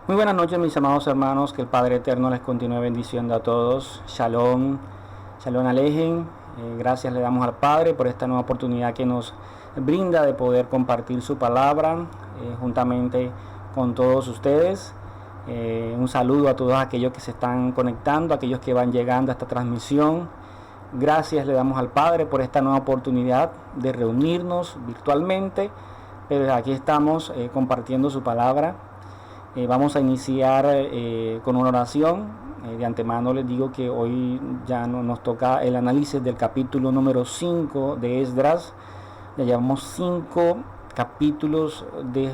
Muy buenas noches, mis amados hermanos, que el Padre Eterno les continúe bendiciendo a todos. Shalom, shalom alejen. Gracias le damos al Padre por esta nueva oportunidad que nos brinda de poder compartir su palabra juntamente con todos ustedes. Un saludo a todos aquellos que se están conectando, aquellos que van llegando a esta transmisión. Gracias le damos al Padre por esta nueva oportunidad de reunirnos virtualmente, pero aquí estamos compartiendo su palabra. Vamos a iniciar con una oración. De antemano les digo que hoy ya nos toca el análisis del capítulo número 5 de Esdras. Ya llevamos 5 capítulos de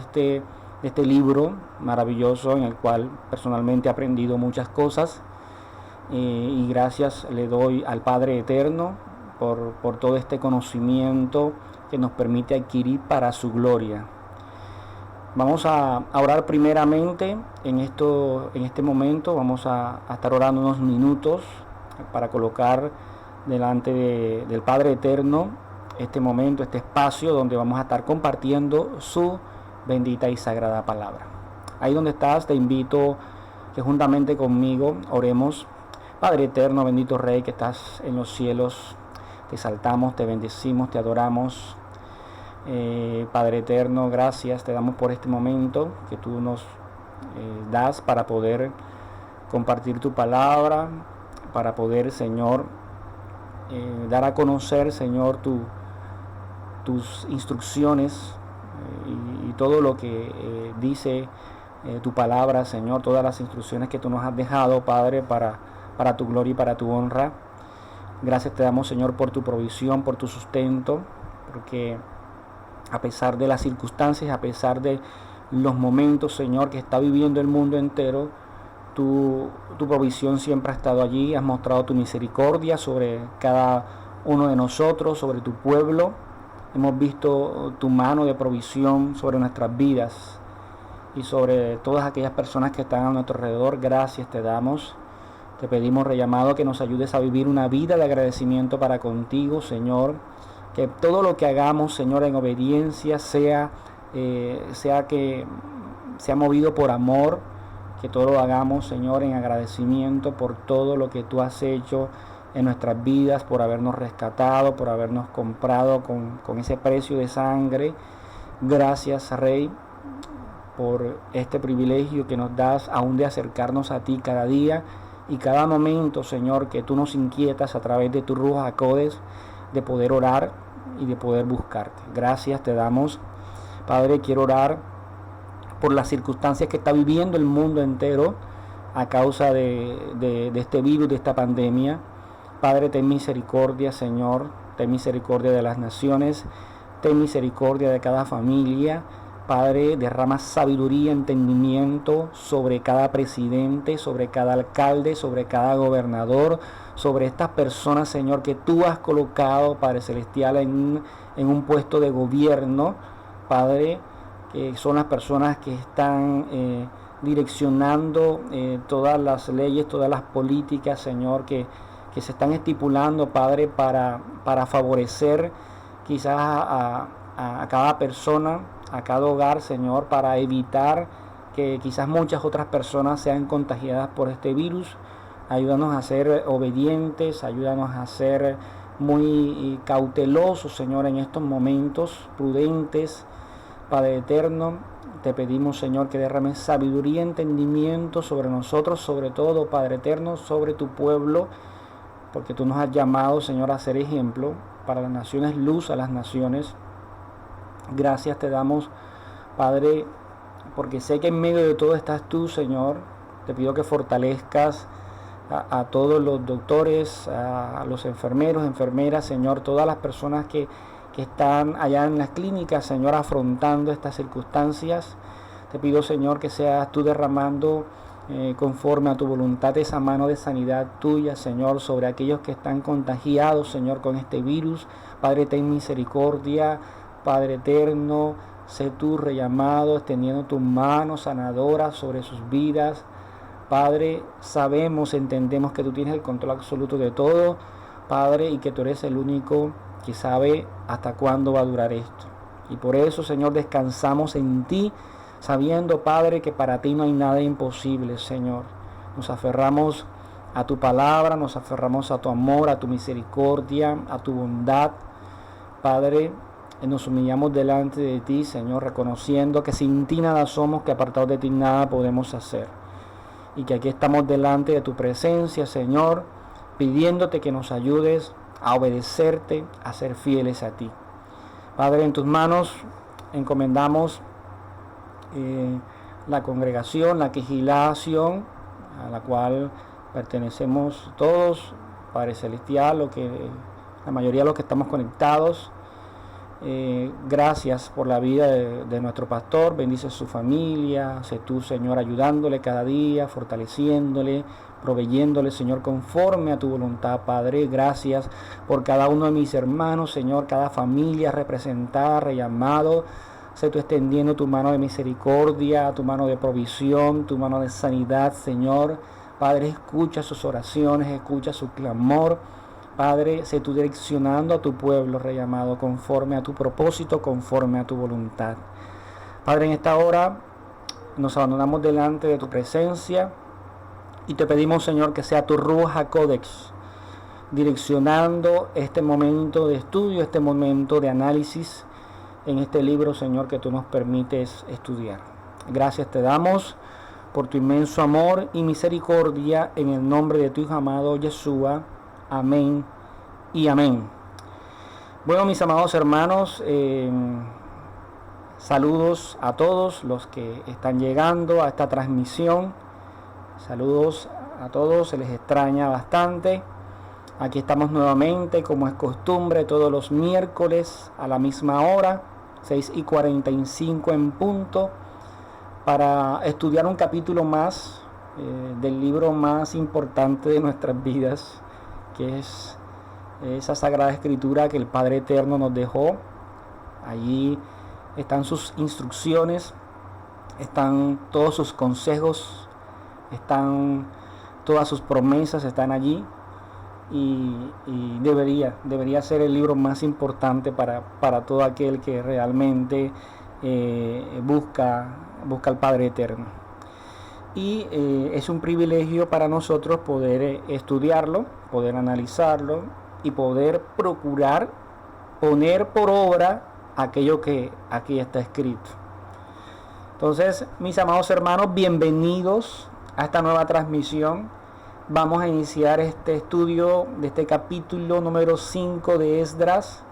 este libro maravilloso en el cual personalmente he aprendido muchas cosas. Y gracias le doy al Padre Eterno por todo este conocimiento que nos permite adquirir para su gloria. Vamos a orar primeramente en este momento. Vamos a estar orando unos minutos para colocar delante del Padre Eterno este momento, este espacio donde vamos a estar compartiendo su bendita y sagrada palabra. Ahí donde estás, te invito que juntamente conmigo oremos. Padre Eterno, bendito Rey que estás en los cielos, te exaltamos, te bendecimos, te adoramos. Padre Eterno, gracias te damos por este momento que tú nos das para poder compartir tu palabra, para poder, Señor, dar a conocer, Señor, tus instrucciones y todo lo que dice tu palabra, Señor, todas las instrucciones que tú nos has dejado, Padre, para tu gloria y para tu honra. Gracias te damos, Señor, por tu provisión, por tu sustento, porque a pesar de las circunstancias, a pesar de los momentos, Señor, que está viviendo el mundo entero, tu provisión siempre ha estado allí. Has mostrado tu misericordia sobre cada uno de nosotros, sobre tu pueblo. Hemos visto tu mano de provisión sobre nuestras vidas y sobre todas aquellas personas que están a nuestro alrededor. Gracias te damos. Te pedimos, Rey amado, que nos ayudes a vivir una vida de agradecimiento para contigo, Señor. Que todo lo que hagamos, Señor, en obediencia sea movido por amor. Que todo lo hagamos, Señor, en agradecimiento por todo lo que tú has hecho en nuestras vidas, por habernos rescatado, por habernos comprado con ese precio de sangre. Gracias, Rey, por este privilegio que nos das aún de acercarnos a ti cada día y cada momento, Señor, que tú nos inquietas a través de tu Ruach HaKodesh, de poder orar y de poder buscarte. Gracias te damos, Padre. Quiero orar por las circunstancias que está viviendo el mundo entero a causa de este virus, de esta pandemia. Padre, ten misericordia, Señor, ten misericordia de las naciones, ten misericordia de cada familia. Padre, derrama sabiduría, entendimiento sobre cada presidente, sobre cada alcalde, sobre cada gobernador, sobre estas personas, Señor, que tú has colocado, Padre Celestial, en un puesto de gobierno, Padre, que son las personas que están direccionando todas las leyes, todas las políticas, Señor, que se están estipulando, Padre, para favorecer quizás a cada persona, a cada hogar, Señor, para evitar que quizás muchas otras personas sean contagiadas por este virus. Ayúdanos a ser obedientes, ayúdanos a ser muy cautelosos, Señor, en estos momentos, prudentes. Padre Eterno, te pedimos, Señor, que derrames sabiduría y entendimiento sobre nosotros, sobre todo, Padre Eterno, sobre tu pueblo, porque tú nos has llamado, Señor, a ser ejemplo para las naciones, luz a las naciones. Gracias te damos, Padre, porque sé que en medio de todo estás tú, Señor. Te pido que fortalezcas a todos los doctores, a los enfermeros, enfermeras, Señor, todas las personas que están allá en las clínicas, Señor, afrontando estas circunstancias. Te pido, Señor, que seas tú derramando conforme a tu voluntad esa mano de sanidad tuya, Señor, sobre aquellos que están contagiados, Señor, con este virus. Padre, ten misericordia. Padre Eterno, sé tú, Rey amado, extendiendo tu mano sanadora sobre sus vidas. Padre, sabemos, entendemos que tú tienes el control absoluto de todo, Padre, y que tú eres el único que sabe hasta cuándo va a durar esto. Y por eso, Señor, descansamos en ti, sabiendo, Padre, que para ti no hay nada imposible, Señor. Nos aferramos a tu palabra, nos aferramos a tu amor, a tu misericordia, a tu bondad, Padre. Nos humillamos delante de ti, Señor, reconociendo que sin ti nada somos, que apartados de ti nada podemos hacer. Y que aquí estamos delante de tu presencia, Señor, pidiéndote que nos ayudes a obedecerte, a ser fieles a ti. Padre, en tus manos encomendamos la congregación, la vigilación, a la cual pertenecemos todos, Padre Celestial, la mayoría de los que estamos conectados. Gracias por la vida de nuestro pastor, bendice su familia, sé tú, Señor, ayudándole cada día, fortaleciéndole, proveyéndole, Señor, conforme a tu voluntad, Padre. Gracias por cada uno de mis hermanos, Señor, cada familia representada, Rey amado. Sé tú extendiendo tu mano de misericordia, tu mano de provisión, tu mano de sanidad, Señor. Padre, escucha sus oraciones, escucha su clamor. Padre, sé tú direccionando a tu pueblo, Rey amado, conforme a tu propósito, conforme a tu voluntad. Padre, en esta hora nos abandonamos delante de tu presencia y te pedimos, Señor, que sea tu Ruach HaKodesh direccionando este momento de estudio, este momento de análisis en este libro, Señor, que tú nos permites estudiar. Gracias te damos por tu inmenso amor y misericordia en el nombre de tu Hijo amado Yeshua. Amén y amén. Bueno, mis amados hermanos, saludos a todos los que están llegando a esta transmisión. Saludos a todos, se les extraña bastante. Aquí estamos nuevamente, como es costumbre, todos los miércoles a la misma hora, 6:45 en punto, para estudiar un capítulo más del libro más importante de nuestras vidas, que es esa Sagrada Escritura que el Padre Eterno nos dejó. Allí están sus instrucciones, están todos sus consejos, están todas sus promesas, están allí. Y debería ser el libro más importante para todo aquel que realmente busca al Padre Eterno. Y es un privilegio para nosotros poder estudiarlo, poder analizarlo y poder procurar poner por obra aquello que aquí está escrito. Entonces, mis amados hermanos, bienvenidos a esta nueva transmisión. Vamos a iniciar este estudio de este capítulo número 5 de Esdras,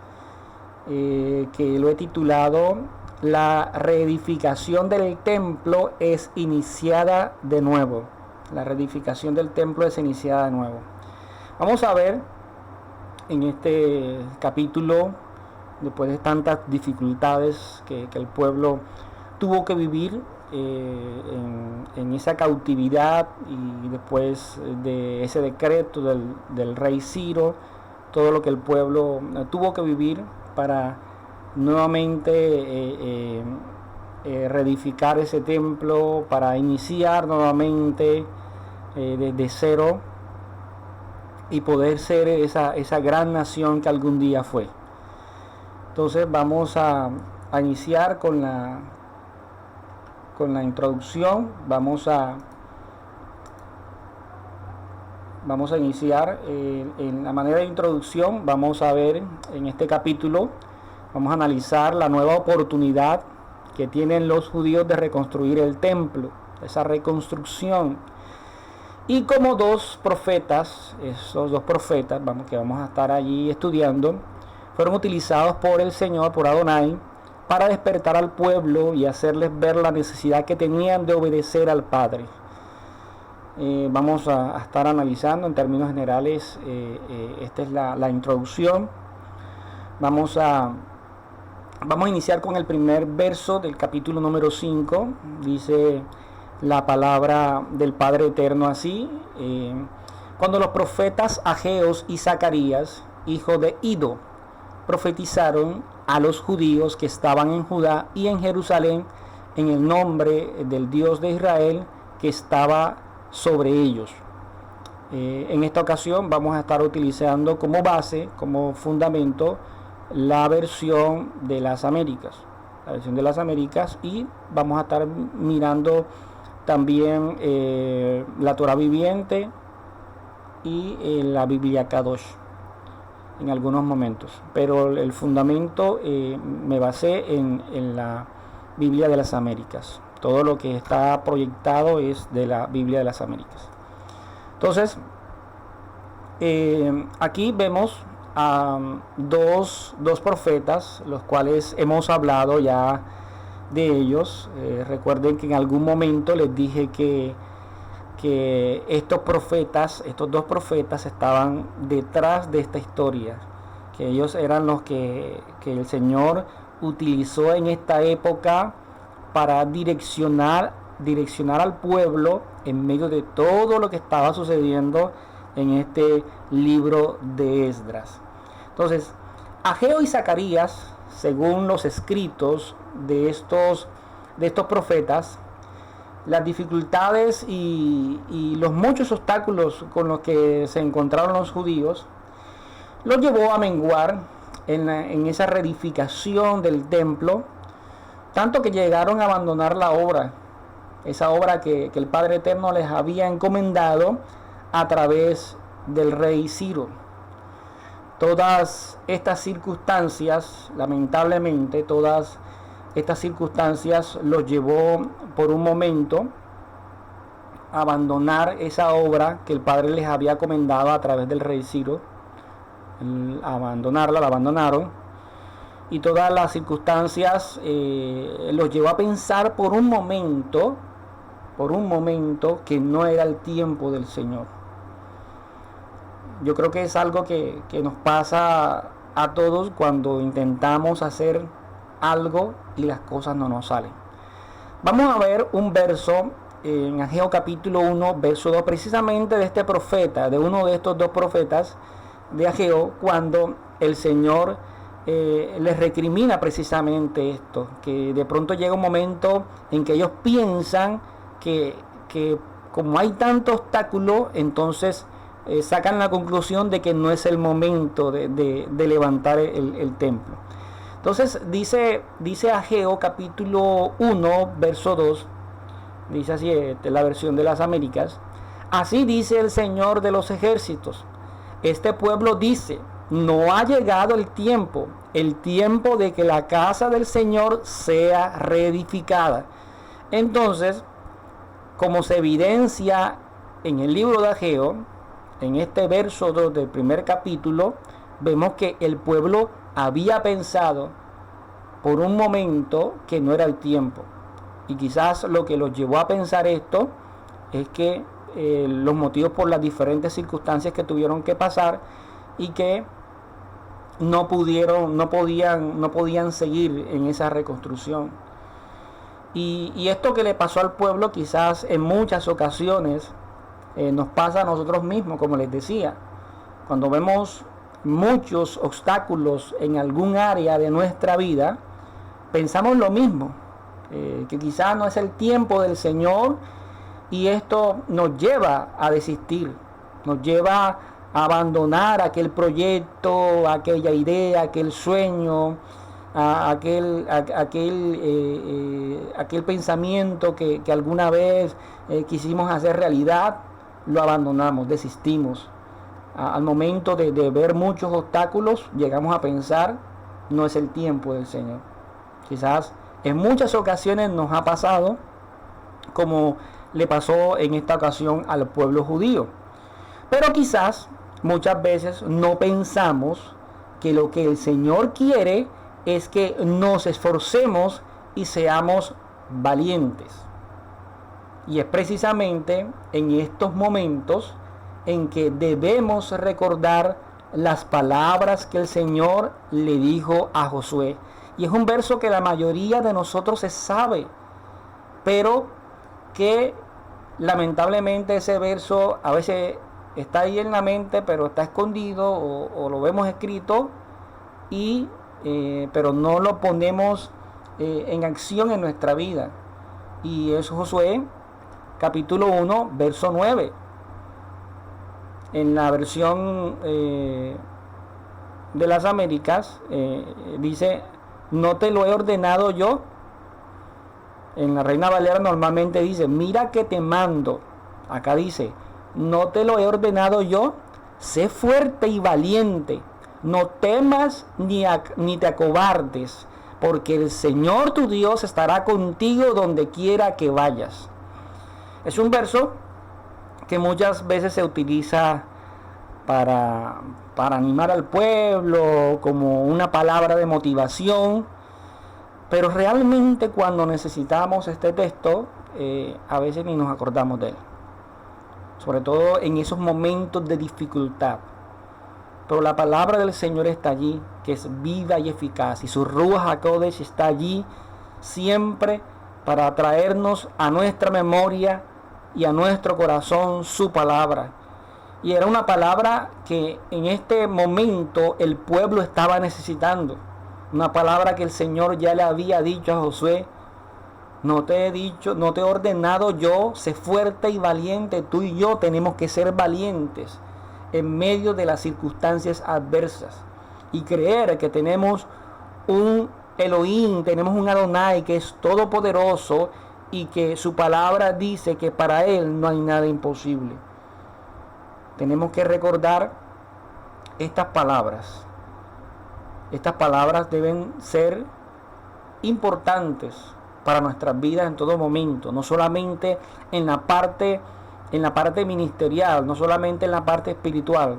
que lo he titulado La reedificación del templo es iniciada de nuevo. La reedificación del templo es iniciada de nuevo. Vamos a ver en este capítulo, después de tantas dificultades que el pueblo tuvo que vivir en esa cautividad, y después de ese decreto del rey Ciro, todo lo que el pueblo tuvo que vivir para nuevamente reedificar ese templo, para iniciar nuevamente desde cero y poder ser esa gran nación que algún día fue. Entonces vamos a iniciar con la introducción. Vamos a iniciar en la manera de introducción. Vamos a ver en este capítulo, vamos a analizar la nueva oportunidad que tienen los judíos de reconstruir el templo, esa reconstrucción. Y como dos profetas, esos dos profetas que vamos a estar allí estudiando, fueron utilizados por el Señor, por Adonai, para despertar al pueblo y hacerles ver la necesidad que tenían de obedecer al Padre. Vamos a estar analizando en términos generales, esta es la introducción. Vamos a iniciar con el primer verso del capítulo número 5. Dice la palabra del Padre Eterno así: cuando los profetas Ageos y Zacarías, hijo de Ido, profetizaron a los judíos que estaban en Judá y en Jerusalén en el nombre del Dios de Israel que estaba sobre ellos. En esta ocasión vamos a estar utilizando como base, como fundamento, la versión de las Américas. la versión de las Américas, y vamos a estar mirando también la Torah viviente y la Biblia Kadosh en algunos momentos, pero el fundamento me basé en la Biblia de las Américas. Todo lo que está proyectado es de la Biblia de las Américas. Entonces, aquí vemos a dos profetas, los cuales hemos hablado ya de ellos. Recuerden que en algún momento les dije que estos dos profetas estaban detrás de esta historia, que ellos eran los que el Señor utilizó en esta época para direccionar al pueblo en medio de todo lo que estaba sucediendo en este libro de Esdras. Entonces, Ageo y Zacarías, según los escritos de estos profetas, las dificultades y los muchos obstáculos con los que se encontraron los judíos los llevó a menguar en esa reedificación del templo, tanto que llegaron a abandonar la obra, esa obra que el Padre Eterno les había encomendado a través del rey Ciro. Todas estas circunstancias, lamentablemente, todas estas circunstancias los llevó por un momento a abandonar esa obra que el Padre les había encomendado a través del rey Ciro. La abandonaron, y todas las circunstancias los llevó a pensar por un momento que no era el tiempo del Señor. Yo creo que es algo que nos pasa a todos cuando intentamos hacer algo y las cosas no nos salen. Vamos a ver un verso en Ageo capítulo 1, verso 2, precisamente de este profeta, de uno de estos dos profetas de Ageo, cuando el Señor les recrimina precisamente esto, que de pronto llega un momento en que ellos piensan que como hay tanto obstáculo, entonces sacan la conclusión de que no es el momento de levantar el templo. Entonces dice Ageo capítulo 1, verso 2, dice así, la versión de las Américas: así dice el Señor de los ejércitos, este pueblo dice, no ha llegado el tiempo de que la casa del Señor sea reedificada. Entonces, como se evidencia en el libro de Ageo, en este verso 2 del primer capítulo, vemos que el pueblo había pensado por un momento que no era el tiempo. Y quizás lo que los llevó a pensar esto es que los motivos por las diferentes circunstancias que tuvieron que pasar y que no podían seguir en esa reconstrucción. Y esto que le pasó al pueblo quizás en muchas ocasiones nos pasa a nosotros mismos, como les decía. Cuando vemos muchos obstáculos en algún área de nuestra vida, pensamos lo mismo, que quizás no es el tiempo del Señor, y esto nos lleva a desistir, nos lleva a abandonar aquel proyecto, aquella idea, aquel sueño, aquel pensamiento que alguna vez quisimos hacer realidad. Lo abandonamos, desistimos. Al momento de ver muchos obstáculos, llegamos a pensar, no es el tiempo del Señor. Quizás en muchas ocasiones nos ha pasado, como le pasó en esta ocasión al pueblo judío. Pero quizás muchas veces no pensamos que lo que el Señor quiere es que nos esforcemos y seamos valientes. Y es precisamente en estos momentos en que debemos recordar las palabras que el Señor le dijo a Josué. Y es un verso que la mayoría de nosotros se sabe, pero que lamentablemente ese verso a veces está ahí en la mente, pero está escondido, o lo vemos escrito, pero no lo ponemos en acción en nuestra vida. Y es Josué capítulo 1, verso 9. En la versión de las Américas dice: ¿no te lo he ordenado yo? En la Reina Valera normalmente dice, mira que te mando. Acá dice, ¿no te lo he ordenado yo? Sé fuerte y valiente, no temas ni te acobardes, porque el Señor tu Dios estará contigo donde quiera que vayas. Es un verso que muchas veces se utiliza para animar al pueblo, como una palabra de motivación, pero realmente cuando necesitamos este texto, a veces ni nos acordamos de él, sobre todo en esos momentos de dificultad. Pero la palabra del Señor está allí, que es viva y eficaz, y su Ruach HaKodesh está allí siempre para traernos a nuestra memoria y a nuestro corazón su palabra. Y era una palabra que en este momento el pueblo estaba necesitando. Una palabra que el Señor ya le había dicho a Josué: no te he ordenado yo, sé fuerte y valiente. Tú y yo tenemos que ser valientes en medio de las circunstancias adversas y creer que tenemos un Elohim, tenemos un Adonai que es todopoderoso y que su palabra dice que para él no hay nada imposible. Tenemos que recordar estas palabras. Estas palabras deben ser importantes para nuestras vidas en todo momento, no solamente en la parte ministerial, no solamente en la parte espiritual.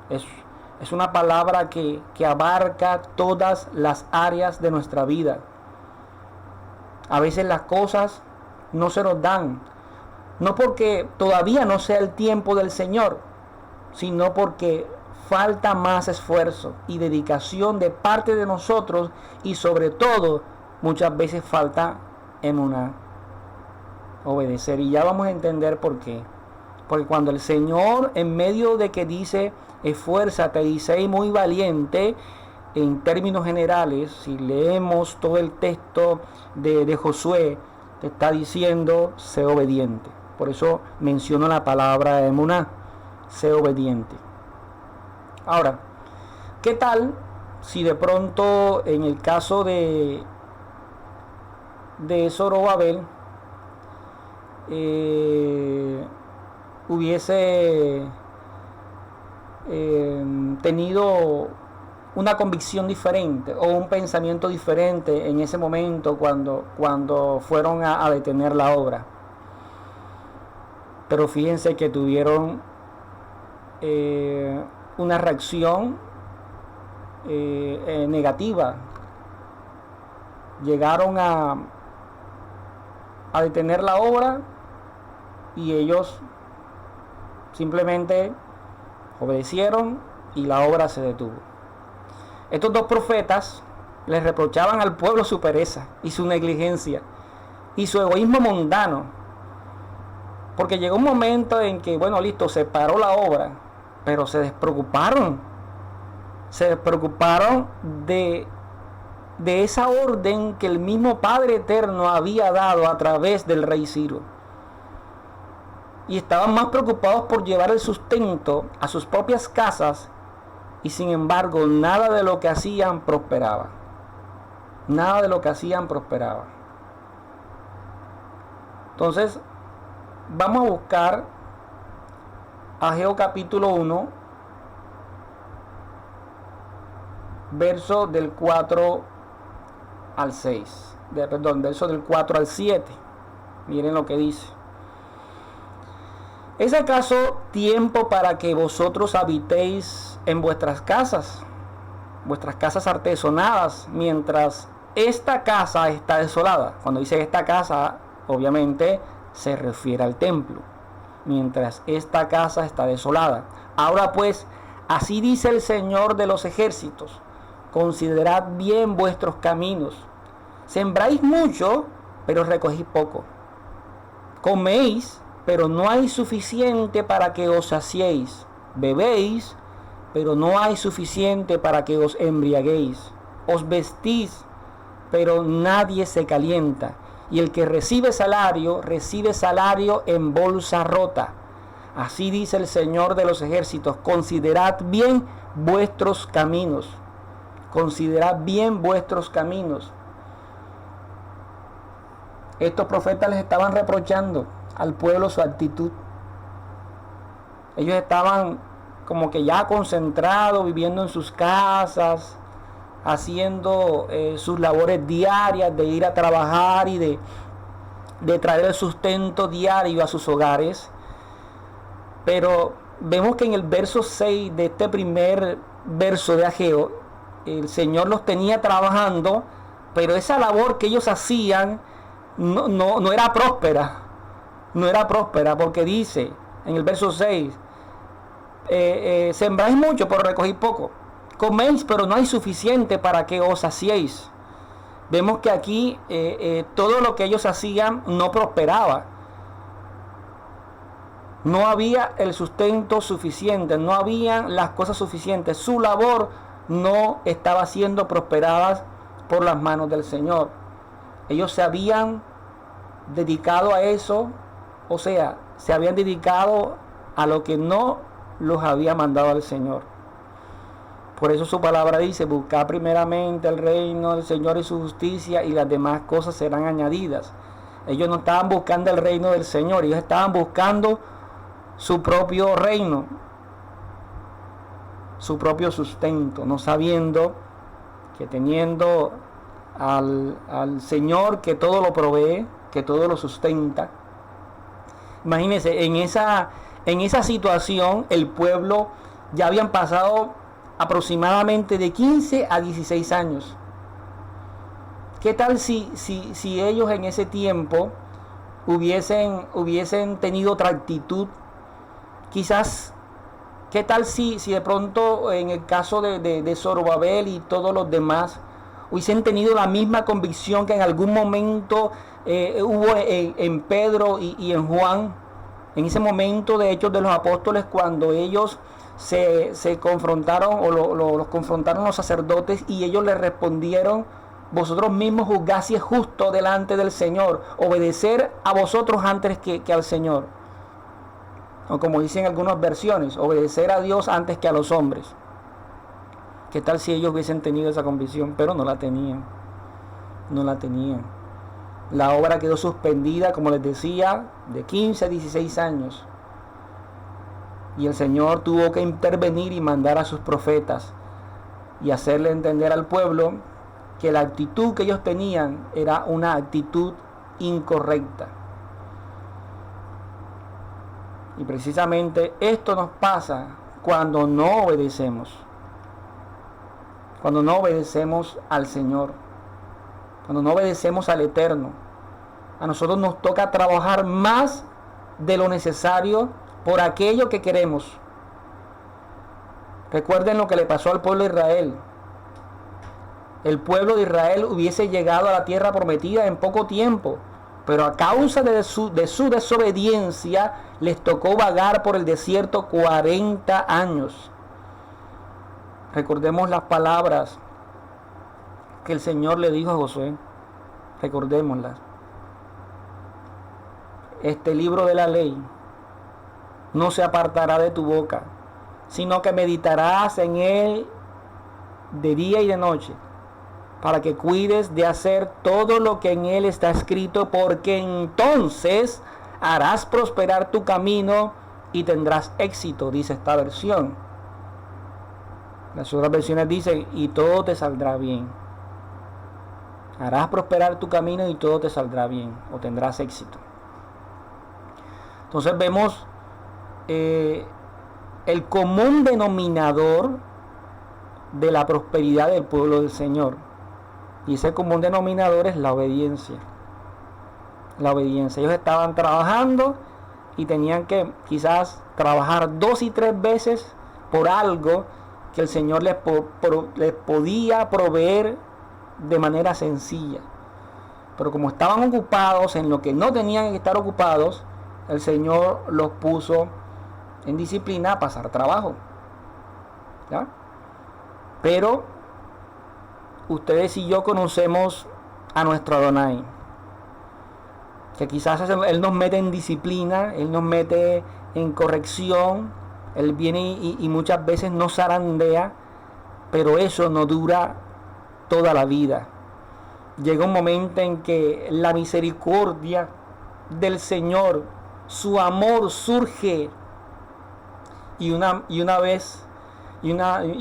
Es una palabra que abarca todas las áreas de nuestra vida. A veces las cosas no se nos dan, no porque todavía no sea el tiempo del Señor, sino porque falta más esfuerzo y dedicación de parte de nosotros, y sobre todo muchas veces falta emuná, obedecer. Y ya vamos a entender por qué. Porque cuando el Señor, en medio de que dice esfuérzate y sé muy valiente, en términos generales, si leemos todo el texto de Josué, te está diciendo sé obediente. Por eso menciono la palabra emuná, sé obediente. Ahora, ¿qué tal si de pronto en el caso de Zorobabel hubiese tenido una convicción diferente o un pensamiento diferente en ese momento cuando fueron a detener la obra? Pero fíjense que tuvieron una reacción negativa. Llegaron a detener la obra y ellos simplemente obedecieron y la obra se detuvo. Estos dos profetas les reprochaban al pueblo su pereza y su negligencia y su egoísmo mundano, porque llegó un momento en que, bueno, listo, se paró la obra, pero se despreocuparon de esa orden que el mismo Padre Eterno había dado a través del rey Ciro. Y estaban más preocupados por llevar el sustento a sus propias casas, y sin embargo nada de lo que hacían prosperaba. Nada de lo que hacían prosperaba. Entonces, vamos a buscar Ageo capítulo 1, verso del 4 al 6. Verso del 4 al 7. Miren lo que dice. ¿Es acaso tiempo para que vosotros habitéis en vuestras casas artesonadas, mientras esta casa está desolada? Cuando dice esta casa, obviamente se refiere al templo. Mientras esta casa está desolada. Ahora pues, así dice el Señor de los ejércitos: considerad bien vuestros caminos. Sembráis mucho, pero recogís poco. Coméis, pero no hay suficiente para que os saciéis. Bebéis, pero no hay suficiente para que os embriaguéis. Os vestís, pero nadie se calienta. Y el que recibe salario en bolsa rota. Así dice el Señor de los ejércitos: considerad bien vuestros caminos. considerad bien vuestros caminos. Estos profetas les estaban reprochando al pueblo su actitud. Ellos estaban como que ya concentrados, viviendo en sus casas, haciendo sus labores diarias de ir a trabajar y de traer el sustento diario a sus hogares. Pero vemos que en el verso 6 de este primer verso de Ageo, el Señor los tenía trabajando, pero esa labor que ellos hacían no era próspera. No era próspera, porque dice en el verso 6, sembráis mucho, pero recogís poco. Coméis, pero no hay suficiente para que os saciéis. Vemos que aquí todo lo que ellos hacían no prosperaba. No había el sustento suficiente, no habían las cosas suficientes. Su labor no estaba siendo prosperada por las manos del Señor. Ellos se habían dedicado a eso, o sea, se habían dedicado a lo que no los había mandado el Señor. Por eso su palabra dice: buscad primeramente el reino del Señor y su justicia, y las demás cosas serán añadidas. Ellos no estaban buscando el reino del Señor, ellos estaban buscando su propio reino, su propio sustento, no sabiendo que teniendo al Señor que todo lo provee, que todo lo sustenta. Imagínense, en esa situación el pueblo ya habían pasado aproximadamente de 15 a 16 años. ¿Qué tal si ellos en ese tiempo hubiesen tenido otra actitud? Quizás, ¿qué tal si de pronto en el caso de Zorobabel y todos los demás hubiesen tenido la misma convicción que en algún momento hubo en Pedro y en Juan? En ese momento de Hechos de los Apóstoles, cuando ellos se confrontaron o los confrontaron los sacerdotes, y ellos les respondieron: vosotros mismos juzgad si es justo delante del Señor obedecer a vosotros antes que al Señor. O como dicen algunas versiones, obedecer a Dios antes que a los hombres. ¿Qué tal si ellos hubiesen tenido esa convicción? Pero no la tenían. No la tenían. La obra quedó suspendida, como les decía, de 15 a 16 años. Y el Señor tuvo que intervenir y mandar a sus profetas y hacerle entender al pueblo que la actitud que ellos tenían era una actitud incorrecta. Y precisamente esto nos pasa cuando no obedecemos. Cuando no obedecemos al Señor. Cuando no obedecemos al Eterno. A nosotros nos toca trabajar más de lo necesario por aquello que queremos. Recuerden lo que le pasó al pueblo de Israel. El pueblo de Israel hubiese llegado a la tierra prometida en poco tiempo, pero a causa de su desobediencia les tocó vagar por el desierto 40 años. Recordemos las palabras que el Señor le dijo a Josué. Recordémoslas. Este libro de la ley no se apartará de tu boca, sino que meditarás en él de día y de noche, para que cuides de hacer todo lo que en él está escrito, porque entonces harás prosperar tu camino y tendrás éxito, dice esta versión. Las otras versiones dicen: y todo te saldrá bien. Harás prosperar tu camino y todo te saldrá bien, o tendrás éxito. Entonces vemos el común denominador de la prosperidad del pueblo del Señor. Y ese común denominador es la obediencia. La obediencia. Ellos estaban trabajando y tenían que quizás trabajar 2 y 3 veces por algo que el Señor les podía proveer de manera sencilla. Pero como estaban ocupados en lo que no tenían que estar ocupados, el Señor los puso en disciplina a pasar trabajo. ¿Ya? Pero ustedes y yo conocemos a nuestro Adonai, que quizás Él nos mete en disciplina, Él nos mete en corrección, Él viene y muchas veces nos zarandea pero eso no dura toda la vida. Llega un momento en que la misericordia del Señor, su amor surge y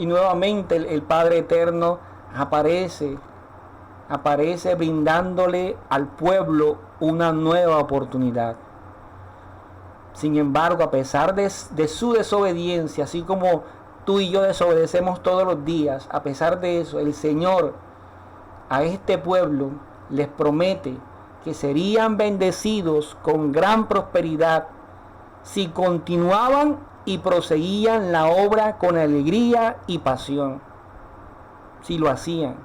nuevamente el Padre Eterno aparece brindándole al pueblo una nueva oportunidad. Sin embargo, a pesar de su desobediencia, así como tú y yo desobedecemos todos los días, a pesar de eso, el Señor a este pueblo les promete que serían bendecidos con gran prosperidad si continuaban y proseguían la obra con alegría y pasión. Si lo hacían.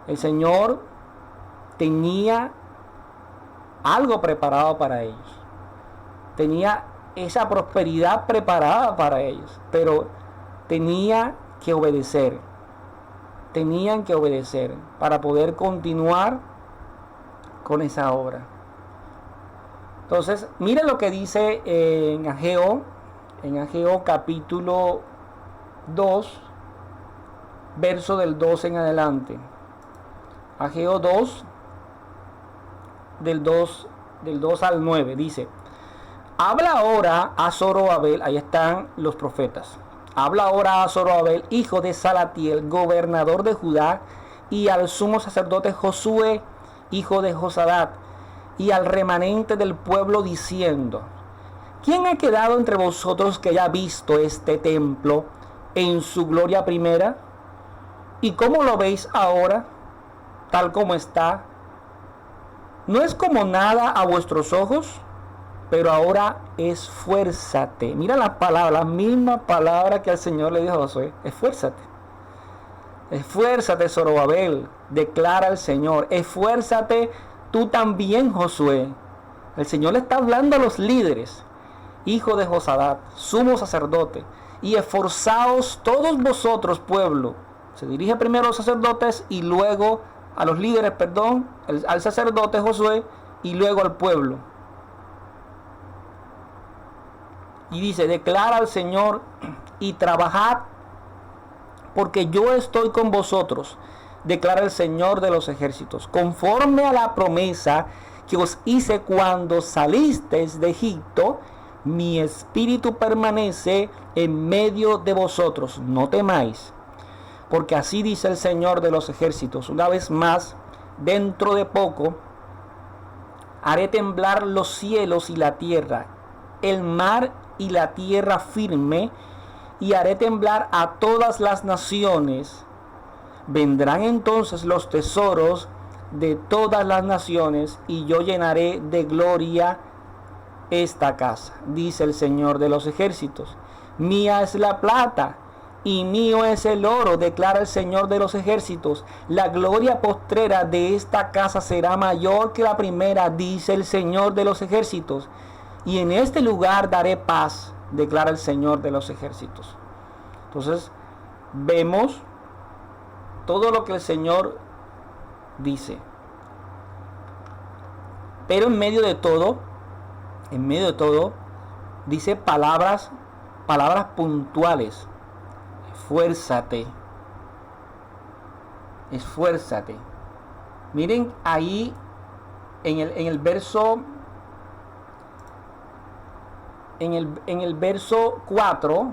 El Señor tenía algo preparado para ellos. Tenía esa prosperidad preparada para ellos, pero tenía que obedecer. Tenían que obedecer para poder continuar con esa obra. Entonces, miren lo que dice en Ageo capítulo 2, verso del 2 en adelante. Ageo 2, del 2 al 9, dice: habla ahora a Zorobabel, ahí están los profetas. Habla ahora a Zorobabel, hijo de Salatiel, gobernador de Judá, y al sumo sacerdote Josué, hijo de Josadat, y al remanente del pueblo, diciendo: ¿quién ha quedado entre vosotros que haya visto este templo en su gloria primera? ¿Y cómo lo veis ahora, tal como está? ¿No es como nada a vuestros ojos? Pero ahora esfuérzate. Mira las palabras, la misma palabra que el Señor le dijo a Josué. Esfuérzate. Esfuérzate, Zorobabel, declara el Señor. Esfuérzate tú también, Josué. El Señor le está hablando a los líderes, hijo de Josadat, sumo sacerdote. Y esforzaos todos vosotros, pueblo. Se dirige primero a los sacerdotes y luego a los líderes, al sacerdote Josué y luego al pueblo. Y dice: declara al Señor y trabajad, porque yo estoy con vosotros, declara el Señor de los ejércitos, conforme a la promesa que os hice cuando salisteis de Egipto. Mi espíritu permanece en medio de vosotros, no temáis, porque así dice el Señor de los ejércitos: una vez más, dentro de poco, haré temblar los cielos y la tierra, el mar y la tierra firme, y haré temblar a todas las naciones. Vendrán entonces los tesoros de todas las naciones, y yo llenaré de gloria esta casa, dice el Señor de los ejércitos. Mía es la plata y mío es el oro, declara el Señor de los ejércitos. La gloria postrera de esta casa será mayor que la primera, dice el Señor de los ejércitos. Y en este lugar daré paz, declara el Señor de los ejércitos. Entonces, vemos todo lo que el Señor dice. Pero en medio de todo, dice palabras puntuales. Esfuérzate. Esfuérzate. Miren ahí en el verso 4,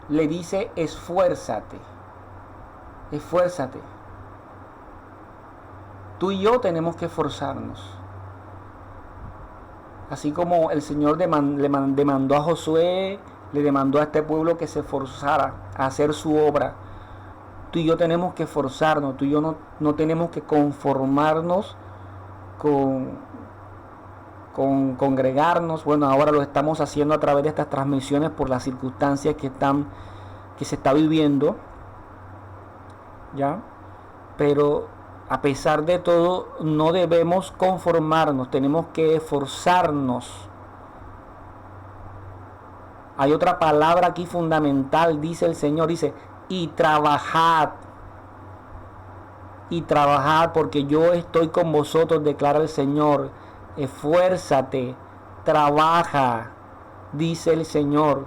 le dice: esfuérzate. Esfuérzate. Tú y yo tenemos que esforzarnos. Así como el Señor demandó a Josué, le demandó a este pueblo que se esforzara a hacer su obra. Tú y yo tenemos que esforzarnos. Tú y yo no tenemos que conformarnos con congregarnos. Bueno, ahora lo estamos haciendo a través de estas transmisiones por las circunstancias que se está viviendo, ¿ya? Pero a pesar de todo, no debemos conformarnos, tenemos que esforzarnos. Hay otra palabra aquí fundamental, dice el Señor, dice: y trabajad. Y trabajad, porque yo estoy con vosotros, declara el Señor. Esfuérzate, trabaja, dice el Señor.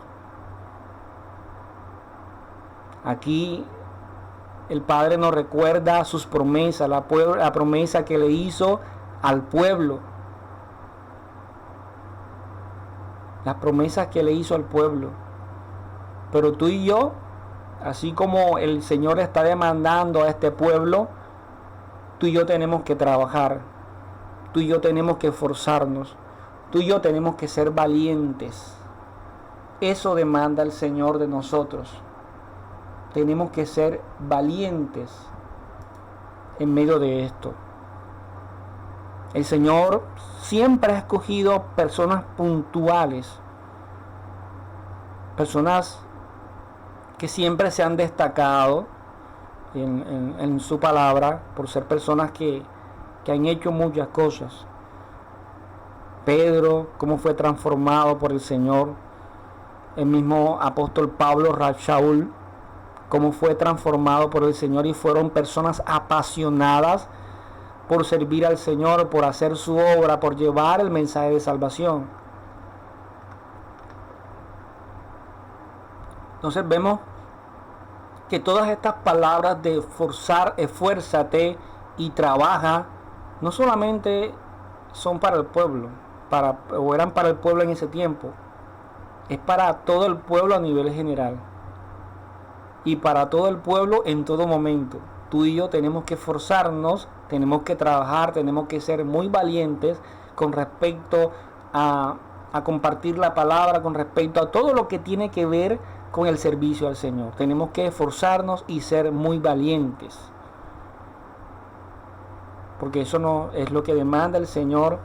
Aquí el Padre nos recuerda sus promesas, la promesa que le hizo al pueblo. Las promesas que le hizo al pueblo. Pero tú y yo, así como el Señor está demandando a este pueblo, tú y yo tenemos que trabajar. Tú y yo tenemos que esforzarnos. Tú y yo tenemos que ser valientes. Eso demanda el Señor de nosotros. Tenemos que ser valientes en medio de esto. El Señor siempre ha escogido personas puntuales, personas que siempre se han destacado en su palabra por ser personas que han hecho muchas cosas. Pedro, cómo fue transformado por el Señor. El mismo apóstol Pablo, Shaul, cómo fue transformado por el Señor, y fueron personas apasionadas por servir al Señor, por hacer su obra, por llevar el mensaje de salvación. Entonces vemos que todas estas palabras de forzar, esfuérzate y trabaja, no solamente son para el pueblo, o eran para el pueblo en ese tiempo, es para todo el pueblo a nivel general. Y para todo el pueblo en todo momento. Tú y yo tenemos que esforzarnos, tenemos que trabajar, tenemos que ser muy valientes con respecto a compartir la palabra, con respecto a todo lo que tiene que ver con el servicio al Señor. Tenemos que esforzarnos y ser muy valientes. Porque eso no es lo que demanda el Señor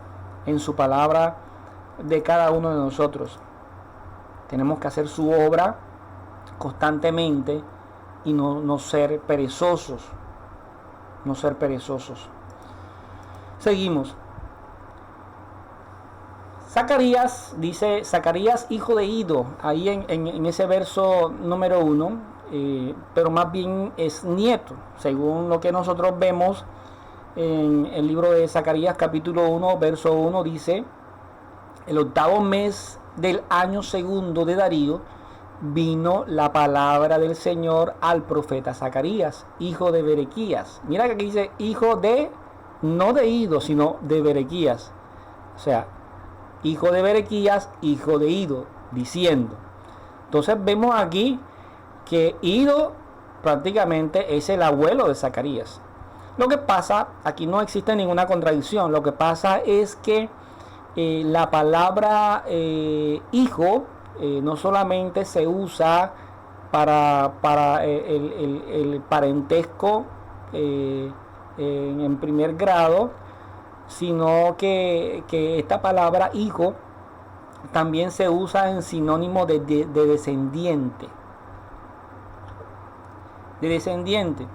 en su palabra de cada uno de nosotros. Tenemos que hacer su obra constantemente y no ser perezosos. No ser perezosos. Seguimos. Zacarías, dice Zacarías, hijo de Ido, ahí en ese verso número 1, pero más bien es nieto, según lo que nosotros vemos en el libro de Zacarías capítulo 1, verso 1, dice: el 8º mes del año segundo de Darío vino la palabra del Señor al profeta Zacarías, hijo de Berequías. Mira que aquí dice hijo de, no de Ido, sino de Berequías. O sea, hijo de Berequías, hijo de Ido, diciendo. Entonces vemos aquí que Ido prácticamente es el abuelo de Zacarías. Lo que pasa, aquí no existe ninguna contradicción. Lo que pasa es que la palabra hijo no solamente se usa para el parentesco en primer grado, sino que esta palabra hijo también se usa en sinónimo de descendiente. De descendiente.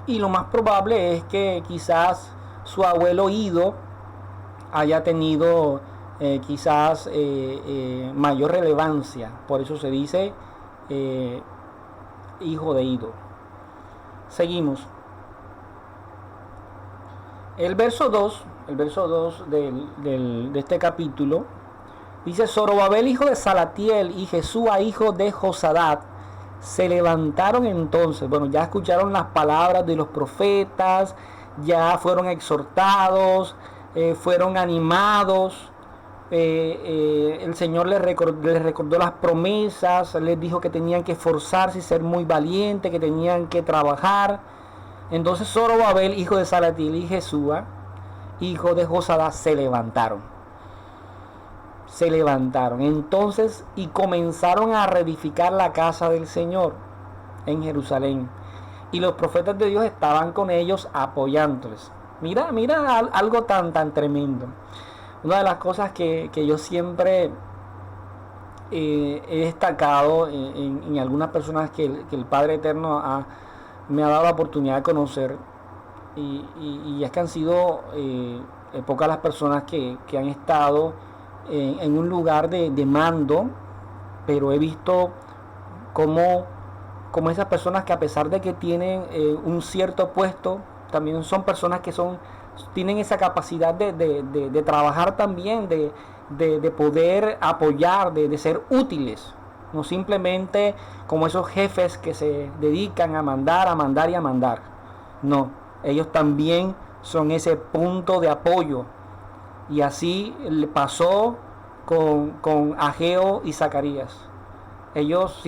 Y lo más probable es que quizás su abuelo Ido haya tenido quizás mayor relevancia. Por eso se dice hijo de Ido. Seguimos. El verso 2 de este capítulo dice: Zorobabel, hijo de Salatiel, y Jesúa, hijo de Josadat, se levantaron entonces. Bueno, ya escucharon las palabras de los profetas, ya fueron exhortados, fueron animados. El Señor les recordó las promesas, les dijo que tenían que esforzarse y ser muy valientes, que tenían que trabajar. Entonces Zorobabel, hijo de Salatiel, y Jesúa, hijo de Josadat, se levantaron. Entonces, y comenzaron a reedificar la casa del Señor en Jerusalén. Y los profetas de Dios estaban con ellos apoyándoles. Mira algo tan tremendo. Una de las cosas que yo siempre he destacado en algunas personas que el Padre Eterno me ha dado la oportunidad de conocer, y es que han sido pocas las personas que han estado en un lugar de mando, pero he visto cómo esas personas, que a pesar de que tienen un cierto puesto, también son personas que tienen esa capacidad de trabajar también, de de poder apoyar, de ser útiles. No simplemente como esos jefes que se dedican a mandar y a mandar. No, ellos también son ese punto de apoyo. Y así le pasó con Ageo y Zacarías. Ellos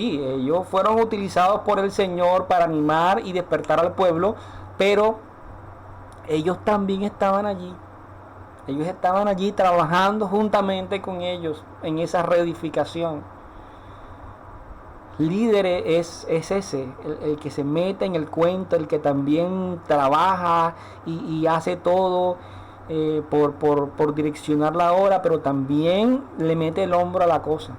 fueron utilizados por el Señor para animar y despertar al pueblo, pero ellos también estaban allí. Ellos estaban allí trabajando juntamente con ellos en esa reedificación. Líder es ese, el que se mete en el cuento, el que también trabaja y hace todo por direccionar la obra, pero también le mete el hombro a la cosa.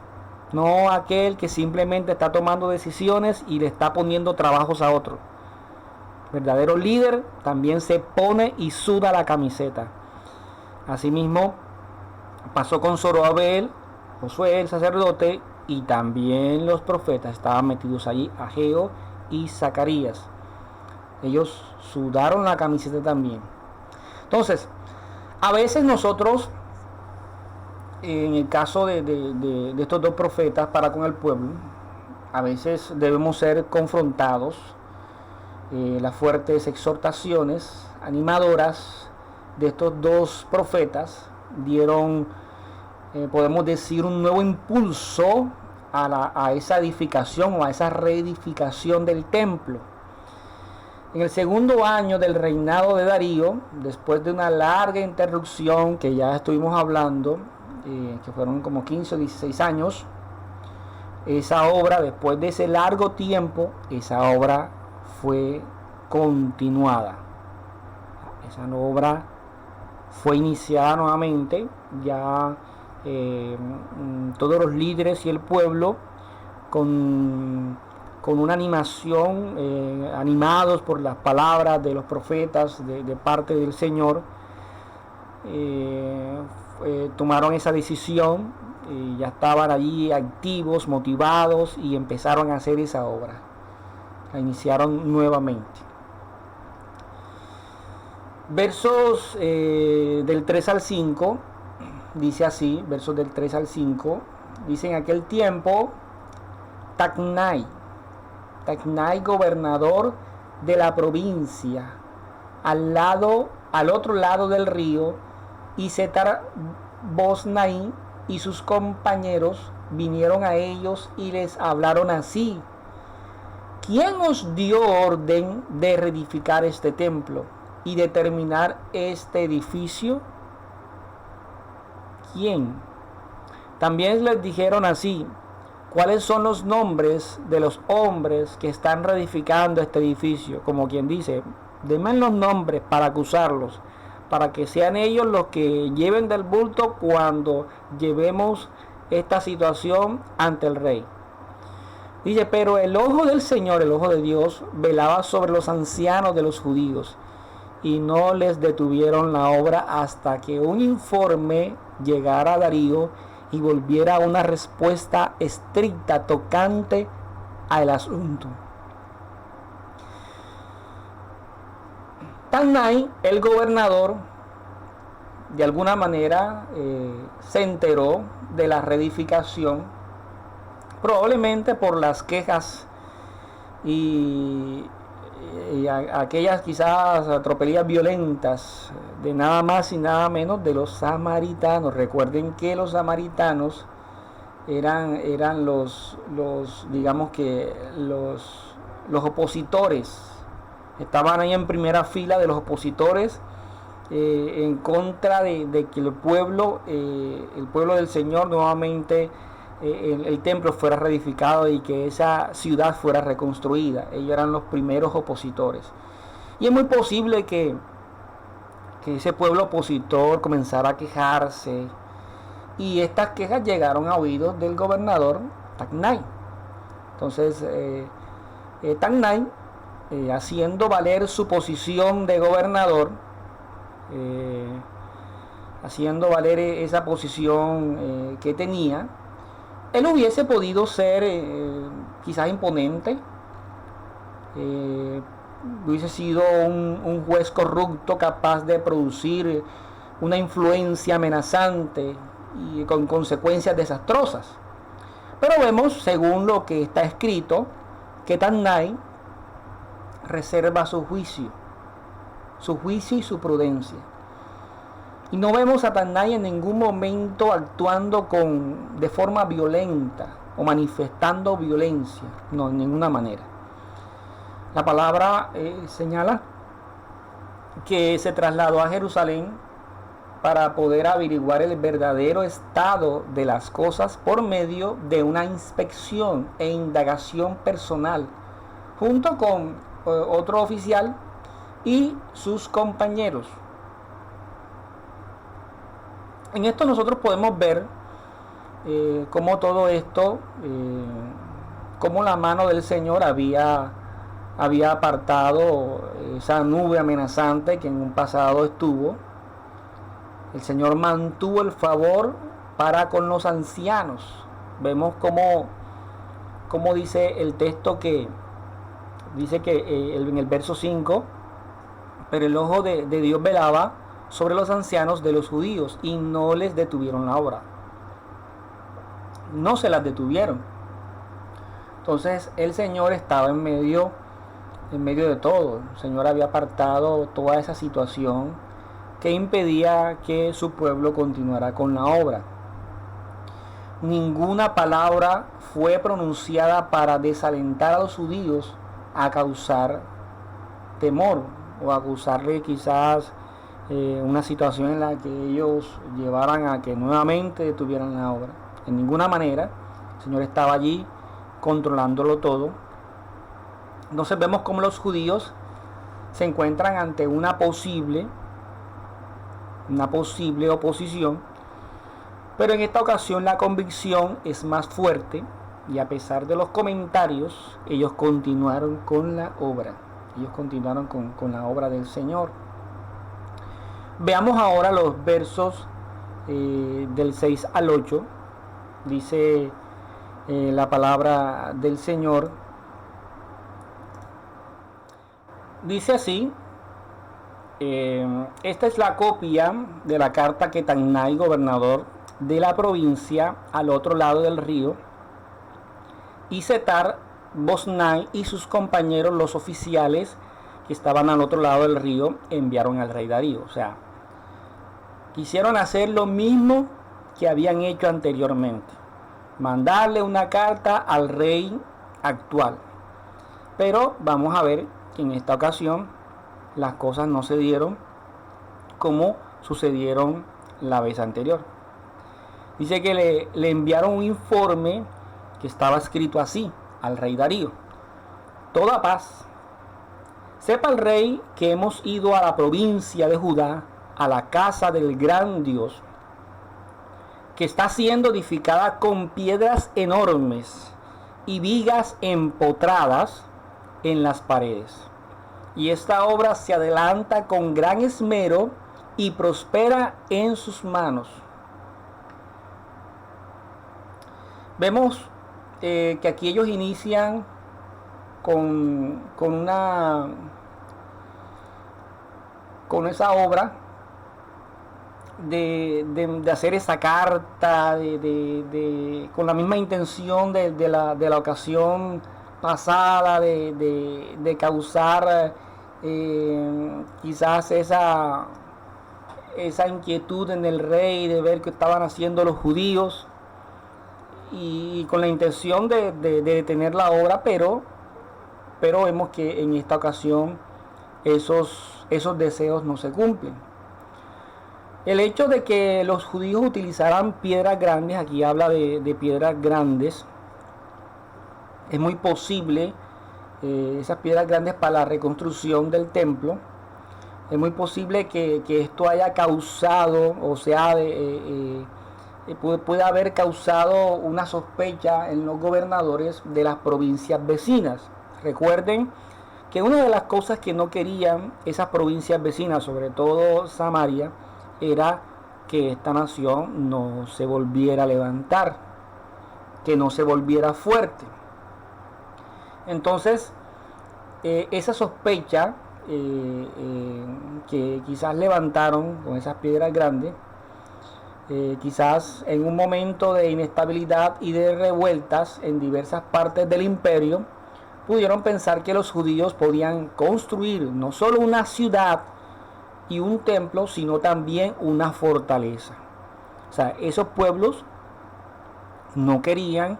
No aquel que simplemente está tomando decisiones y le está poniendo trabajos a otro. Verdadero líder también se pone y suda la camiseta. Asimismo, pasó con Zorobabel, Josué el sacerdote, y también los profetas estaban metidos allí, Ageo y Zacarías. Ellos sudaron la camiseta también. Entonces, a veces nosotros, en el caso de estos dos profetas para con el pueblo, a veces debemos ser confrontados. Las fuertes exhortaciones animadoras de estos dos profetas dieron, podemos decir, un nuevo impulso a esa edificación o a esa reedificación del templo. En el segundo año del reinado de Darío, después de una larga interrupción que ya estuvimos hablando, que fueron como 15 o 16 años, esa obra, después de ese largo tiempo, esa obra fue continuada. Esa obra fue iniciada nuevamente, ya todos los líderes y el pueblo con una animación, animados por las palabras de los profetas de parte del Señor, tomaron esa decisión, ya estaban allí activos, motivados y empezaron a hacer esa obra. La iniciaron nuevamente. Versos del 3 al 5, dice así, versos del 3 al 5, dice: en aquel tiempo, Tacnai, gobernador de la provincia, al otro lado del río, y Setar-Bosnai y sus compañeros vinieron a ellos y les hablaron así: ¿quién os dio orden de reedificar este templo y de terminar este edificio? ¿Quién? También les dijeron así: ¿cuáles son los nombres de los hombres que están reedificando este edificio? Como quien dice, denme los nombres para acusarlos, para que sean ellos los que lleven del bulto cuando llevemos esta situación ante el rey. Dice: pero el ojo del Señor, el ojo de Dios, velaba sobre los ancianos de los judíos, y no les detuvieron la obra hasta que un informe llegara a Darío y volviera una respuesta estricta tocante al asunto. Tacnai, el gobernador, de alguna manera se enteró de la reedificación, probablemente por las quejas y aquellas quizás tropelías violentas de nada más y nada menos de los samaritanos. Recuerden que los samaritanos eran los digamos que los opositores, estaban ahí en primera fila de los opositores en contra de que el pueblo del Señor nuevamente, el templo fuera reedificado y que esa ciudad fuera reconstruida. Ellos eran los primeros opositores. Y es muy posible que ese pueblo opositor comenzara a quejarse. Y estas quejas llegaron a oídos del gobernador Tacnai. Entonces, Tacnai, haciendo valer su posición de gobernador, haciendo valer esa posición que tenía, él hubiese podido ser quizás imponente, hubiese sido un juez corrupto capaz de producir una influencia amenazante y con consecuencias desastrosas. Pero vemos, según lo que está escrito, que Tatnai reserva su juicio y su prudencia. Y no vemos a Tatnai en ningún momento actuando de forma violenta o manifestando violencia, no, en ninguna manera. La palabra señala que se trasladó a Jerusalén para poder averiguar el verdadero estado de las cosas por medio de una inspección e indagación personal, junto con otro oficial y sus compañeros. En esto nosotros podemos ver cómo todo esto, cómo la mano del Señor había apartado esa nube amenazante que en un pasado estuvo. El Señor mantuvo el favor para con los ancianos. Vemos cómo dice el texto, que dice que en el verso 5, pero el ojo de Dios velaba sobre los ancianos de los judíos y no les detuvieron la obra. No se las detuvieron. Entonces el Señor estaba en medio de todo. El Señor había apartado toda esa situación que impedía que su pueblo continuara con la obra. Ninguna palabra fue pronunciada para desalentar a los judíos a causar temor o a causarle quizás una situación en la que ellos llevaran a que nuevamente detuvieran la obra. En ninguna manera. El Señor estaba allí controlándolo todo. Entonces vemos cómo los judíos se encuentran ante una posible oposición, pero en esta ocasión la convicción es más fuerte y a pesar de los comentarios, ellos continuaron con la obra. Ellos continuaron con la obra del Señor. Veamos ahora los versos del 6 al 8. Dice la palabra del Señor. Dice así: esta es la copia de la carta que Tatnai, gobernador de la provincia al otro lado del río, y Setar-Boznai y sus compañeros, los oficiales que estaban al otro lado del río, enviaron al rey Darío. O sea, quisieron hacer lo mismo que habían hecho anteriormente, mandarle una carta al rey actual. Pero vamos a ver que en esta ocasión las cosas no se dieron como sucedieron la vez anterior. Dice que le enviaron un informe que estaba escrito así al rey Darío: toda paz. Sepa el rey que hemos ido a la provincia de Judá, a la casa del gran Dios, que está siendo edificada con piedras enormes y vigas empotradas en las paredes. Y esta obra se adelanta con gran esmero y prospera en sus manos. Vemos que aquí ellos inician con esa obra de hacer esa carta, con la misma intención de la ocasión pasada, de causar quizás esa inquietud en el rey de ver qué estaban haciendo los judíos, y con la intención de detener la obra, pero vemos que en esta ocasión esos deseos no se cumplen. El hecho de que los judíos utilizaran piedras grandes, aquí habla de piedras grandes, es muy posible, esas piedras grandes para la reconstrucción del templo, es muy posible que esto haya causado, o sea, puede haber causado una sospecha en los gobernadores de las provincias vecinas. Recuerden que una de las cosas que no querían esas provincias vecinas, sobre todo Samaria, era que esta nación no se volviera a levantar, que no se volviera fuerte. Entonces, esa sospecha que quizás levantaron con esas piedras grandes, Quizás en un momento de inestabilidad y de revueltas en diversas partes del imperio, pudieron pensar que los judíos podían construir no solo una ciudad y un templo, sino también una fortaleza. O sea, esos pueblos no querían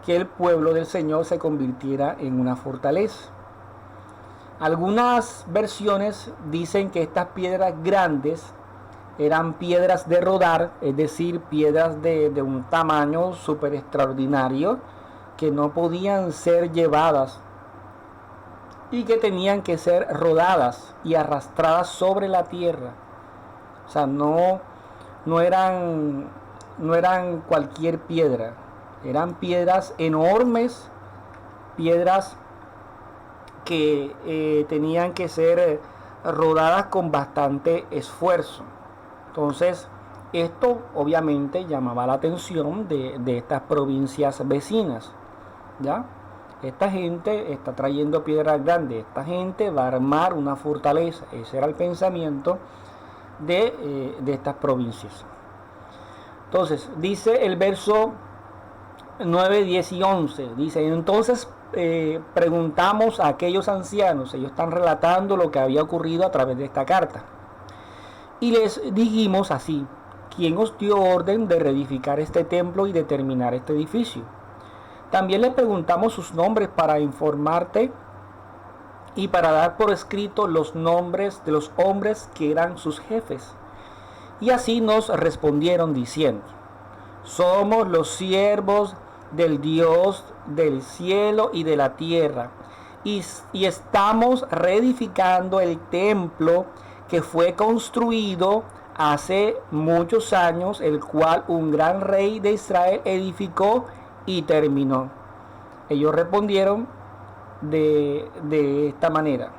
que el pueblo del Señor se convirtiera en una fortaleza. Algunas versiones dicen que estas piedras grandes eran piedras de rodar, es decir, piedras de un tamaño súper extraordinario, que no podían ser llevadas y que tenían que ser rodadas y arrastradas sobre la tierra. O sea, no eran cualquier piedra, eran piedras enormes, piedras que tenían que ser rodadas con bastante esfuerzo. Entonces, esto obviamente llamaba la atención de estas provincias vecinas, ¿ya? Esta gente está trayendo piedras grandes, esta gente va a armar una fortaleza. Ese era el pensamiento de estas provincias. Entonces, dice el verso 9, 10 y 11, dice, entonces preguntamos a aquellos ancianos, ellos están relatando lo que había ocurrido a través de esta carta, y les dijimos así, ¿quién os dio orden de reedificar este templo y de terminar este edificio? También les preguntamos sus nombres para informarte y para dar por escrito los nombres de los hombres que eran sus jefes. Y así nos respondieron diciendo, somos los siervos del Dios del cielo y de la tierra, y estamos reedificando el templo que fue construido hace muchos años, el cual un gran rey de Israel edificó y terminó. Ellos respondieron de esta manera.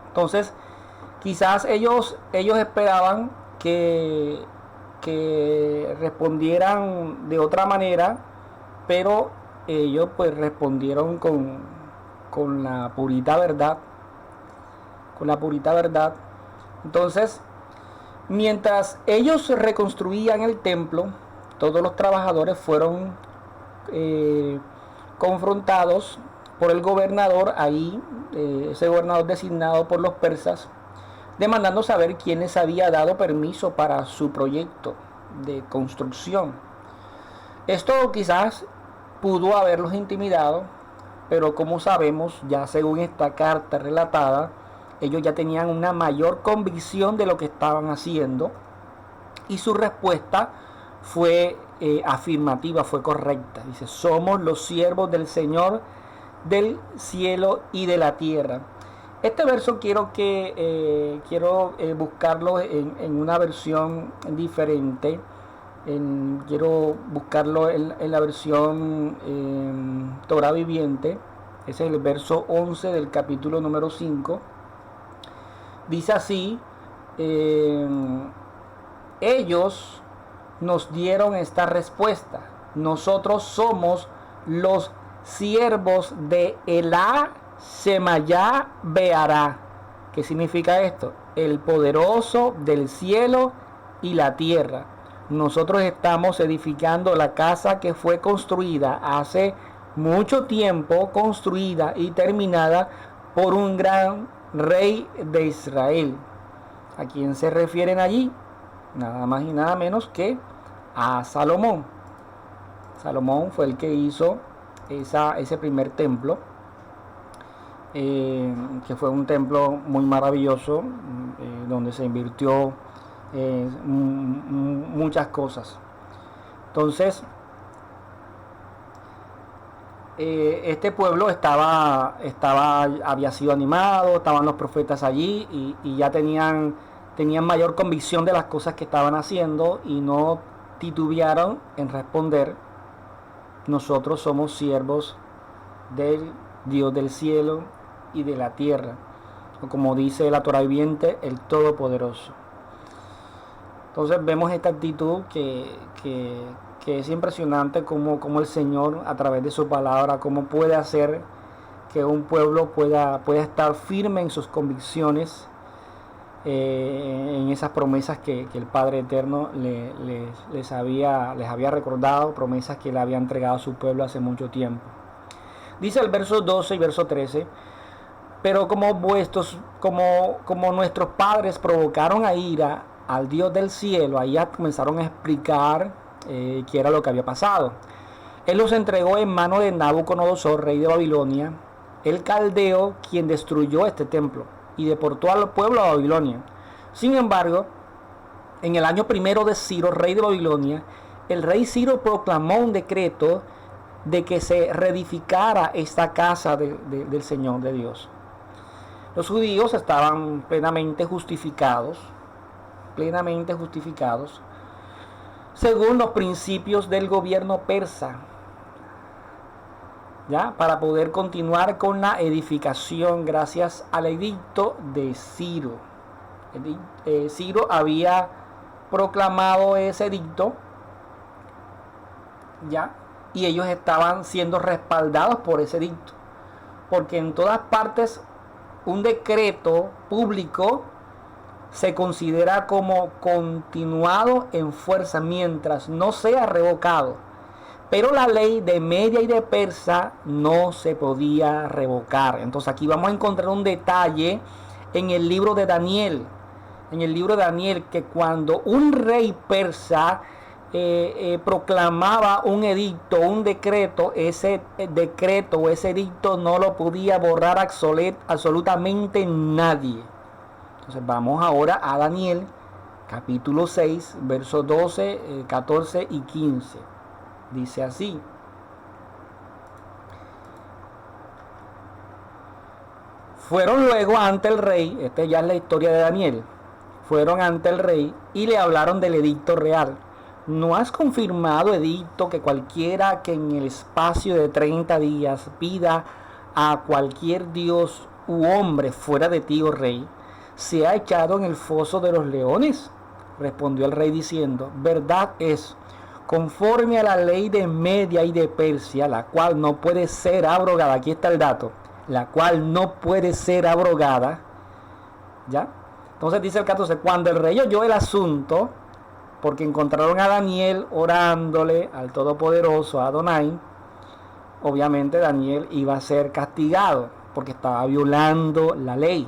Entonces, quizás ellos esperaban que respondieran de otra manera, pero ellos pues respondieron con la purita verdad. Con la purita verdad. Entonces, mientras ellos reconstruían el templo, todos los trabajadores fueron confrontados por el gobernador ahí, ese gobernador designado por los persas, demandando saber quién les había dado permiso para su proyecto de construcción. Esto quizás pudo haberlos intimidado, pero como sabemos, ya según esta carta relatada, ellos ya tenían una mayor convicción de lo que estaban haciendo y su respuesta fue afirmativa, fue correcta. Dice, somos los siervos del Señor del cielo y de la tierra. Este verso quiero buscarlo en una versión diferente. Quiero buscarlo en la versión Torah viviente. Ese es el verso 11 del capítulo número 5. Dice así, ellos nos dieron esta respuesta. Nosotros somos los siervos de Elá Shemayá Beará. ¿Qué significa esto? El poderoso del cielo y la tierra. Nosotros estamos edificando la casa que fue construida hace mucho tiempo, construida y terminada por un gran rey de Israel. ¿A quién se refieren allí? Nada más y nada menos que a Salomón. Salomón fue el que hizo ese primer templo, que fue un templo muy maravilloso, donde se invirtió muchas cosas. Entonces, este pueblo había sido animado, estaban los profetas allí y ya tenían mayor convicción de las cosas que estaban haciendo y no titubearon en responder, nosotros somos siervos del Dios del cielo y de la tierra, o como dice la Torah viviente, el Todopoderoso. Entonces vemos esta actitud que es impresionante como el Señor a través de su palabra, cómo puede hacer que un pueblo pueda estar firme en sus convicciones en esas promesas que el Padre Eterno les había recordado, promesas que le había entregado a su pueblo hace mucho tiempo. Dice el verso 12 y verso 13: pero como nuestros padres provocaron a ira al Dios del cielo, ahí ya comenzaron a explicar qué era lo que había pasado. Él los entregó en mano de Nabucodonosor, rey de Babilonia, el caldeo, quien destruyó este templo y deportó al pueblo a Babilonia. Sin embargo, en el año primero de Ciro, rey de Babilonia, el rey Ciro proclamó un decreto de que se reedificara esta casa del Señor de Dios. Los judíos estaban plenamente justificados, según los principios del gobierno persa, ¿ya? Para poder continuar con la edificación gracias al edicto de Ciro. Ciro había proclamado ese edicto, ¿ya? Y ellos estaban siendo respaldados por ese edicto, porque en todas partes un decreto público se considera como continuado en fuerza mientras no sea revocado. Pero la ley de Media y de Persa no se podía revocar. Entonces aquí vamos a encontrar un detalle en el libro de Daniel. En el libro de Daniel, que cuando un rey persa proclamaba un edicto, un decreto, ese decreto o ese edicto no lo podía borrar absolutamente nadie. Entonces vamos ahora a Daniel, capítulo 6, versos 12, 14 y 15. Dice así: fueron luego ante el rey, esta ya es la historia de Daniel, fueron ante el rey y le hablaron del edicto real. ¿No has confirmado, edicto, que cualquiera que en el espacio de 30 días pida a cualquier dios u hombre fuera de ti, oh rey, se ha echado en el foso de los leones? Respondió el rey diciendo: verdad es, conforme a la ley de Media y de Persia, la cual no puede ser abrogada. Aquí está el dato: la cual no puede ser abrogada. ¿Ya? Entonces dice el 14: cuando el rey oyó el asunto, porque encontraron a Daniel orándole al Todopoderoso, a Adonai, obviamente Daniel iba a ser castigado porque estaba violando la ley.